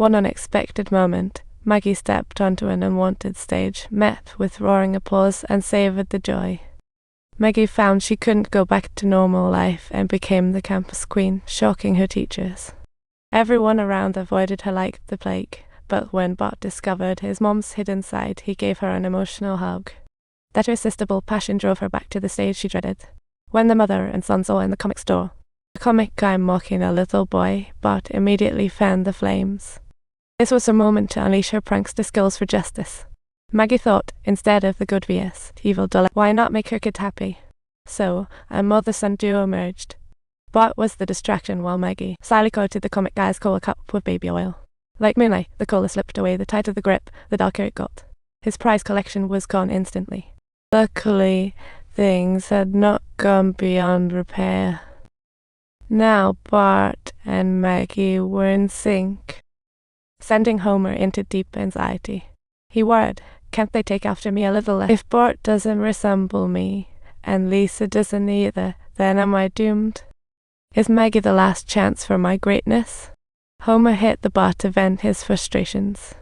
One unexpected moment, Maggie stepped onto an unwanted stage, met with roaring applause, and savoured the joy. Maggie found she couldn't go back to normal life and became the campus queen, shocking her teachers. Everyone around avoided her like the plague, but when Bart discovered his mom's hidden side, he gave her an emotional hug. That irresistible passion drove her back to the stage she dreaded. When the mother and son saw in the comic store a comic guy mocking a little boy, Bart immediately fanned the flames. This was her moment to unleash her prankster skills for justice. Maggie thought, instead of the good vs. evil duel, why not make her kid happy? So, a mother-son duo emerged. Bart was the distraction while Maggie slyly coated the comic guy's cola cup with baby oil. Like moonlight, the cola slipped away the tighter the grip, the darker it got. His prize collection was gone instantly. Luckily, things had not gone beyond repair. Now Bart and Maggie were in sync, sending Homer into deep anxiety. He worried, can't they take after me a little less? If Bart doesn't resemble me, and Lisa doesn't either, then am I doomed? Is Maggie the last chance for my greatness? Homer hit the bar to vent his frustrations.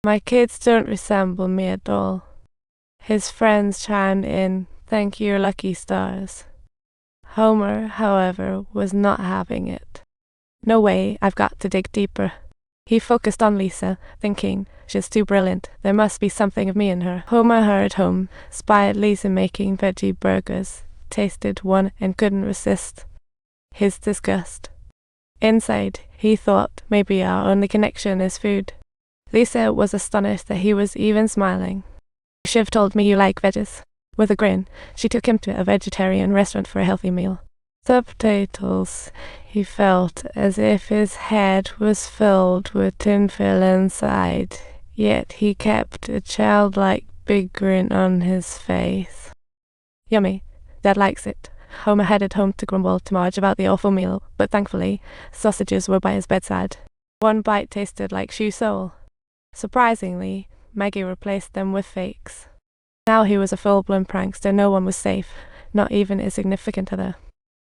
My kids don't resemble me at all. His friends chimed in, thank your lucky stars. Homer, however, was not having it. No way, I've got to dig deeper. He focused on Lisa, thinking, she's too brilliant, there must be something of me in her. Homer hurried home, spied Lisa making veggie burgers, tasted one and couldn't resist his disgust. Inside, he thought maybe our only connection is food. Lisa was astonished that he was even smiling. Shiv told me you like veggies. With a grin, she took him to a vegetarian restaurant for a healthy meal. Subtitles. He felt as if his head was filled with tinfoil inside, yet he kept a childlike big grin on his face. Yummy. Dad likes it. Homer headed home to grumble to Marge about the awful meal, but thankfully, sausages were by his bedside. One bite tasted like shoe sole. Surprisingly, Maggie replaced them with fakes. Now he was a full-blown prankster, no one was safe, not even a significant other.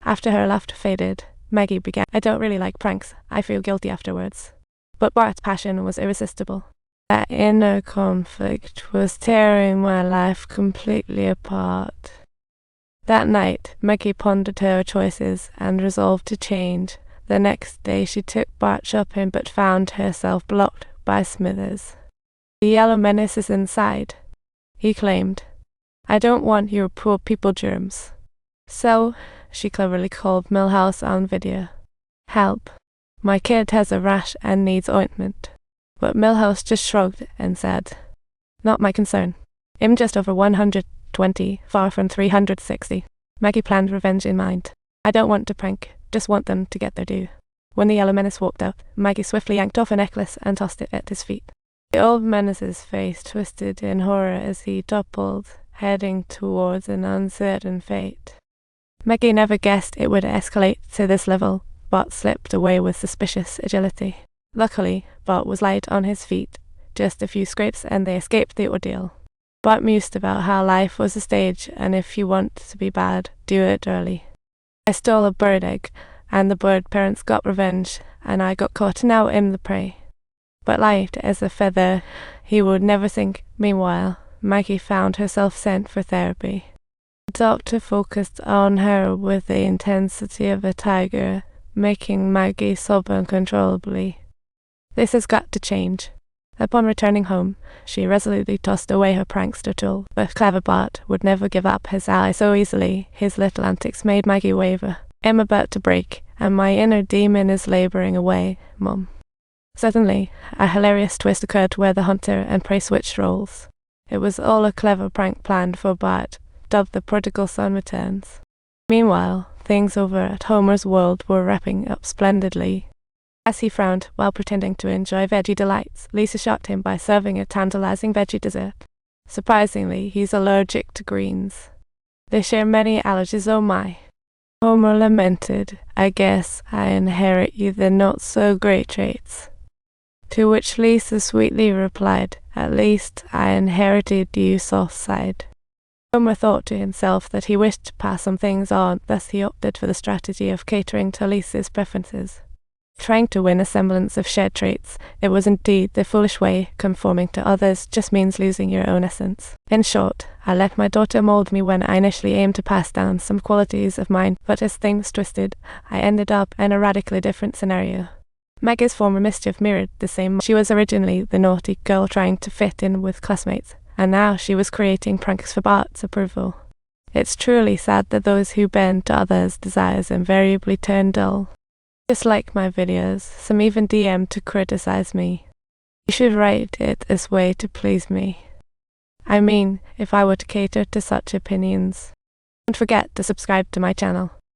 After her laughter faded, Maggie began, I don't really like pranks, I feel guilty afterwards. But Bart's passion was irresistible. That inner conflict was tearing my life completely apart. That night, Maggie pondered her choices and resolved to change. The next day she took Bart shopping but found herself blocked by Smithers. The yellow menace is inside, he claimed. I don't want your poor people germs. So, she cleverly called Milhouse on video. Help. My kid has a rash and needs ointment. But Milhouse just shrugged and said, not my concern. I'm just over 120, far from 360. Maggie planned revenge in mind. I don't want to prank, just want them to get their due. When the yellow menace walked out, Maggie swiftly yanked off a necklace and tossed it at his feet. The old menace's face twisted in horror as he toppled, heading towards an uncertain fate. Maggie never guessed it would escalate to this level. Bart slipped away with suspicious agility. Luckily, Bart was light on his feet, just a few scrapes and they escaped the ordeal. Bart mused about how life was a stage and if you want to be bad, do it early. I stole a bird egg, and the bird parents got revenge, and I got caught, now I'm the prey. But light as a feather, he would never think. Meanwhile, Maggie found herself sent for therapy. The doctor focused on her with the intensity of a tiger, making Maggie sob uncontrollably. This has got to change. Upon returning home, she resolutely tossed away her prankster tool, but clever Bart would never give up his ally so easily. His little antics made Maggie waver. I'm about to break, and my inner demon is laboring away, Mum. Suddenly, a hilarious twist occurred where the hunter and prey switched roles. It was all a clever prank planned for Bart, dubbed the Prodigal Son Returns. Meanwhile, things over at Homer's world were wrapping up splendidly. As he frowned while pretending to enjoy veggie delights, Lisa shocked him by serving a tantalizing veggie dessert. Surprisingly, he's allergic to greens. They share many allergies, oh my. Homer lamented, I guess I inherit you the not-so-great traits. To which Lisa sweetly replied, at least I inherited you soft side. Homer thought to himself that he wished to pass some things on, thus he opted for the strategy of catering to Lisa's preferences. Trying to win a semblance of shared traits, it was indeed the foolish way. Conforming to others just means losing your own essence. In short, I let my daughter mold me when I initially aimed to pass down some qualities of mine, but as things twisted, I ended up in a radically different scenario. Maggie's former mischief mirrored the same. She was originally the naughty girl trying to fit in with classmates, and now she was creating pranks for Bart's approval. It's truly sad that those who bend to others' desires invariably turn dull. Just like my videos, some even DM to criticize me. You should write it as way to please me. I mean, if I were to cater to such opinions. Don't forget to subscribe to my channel.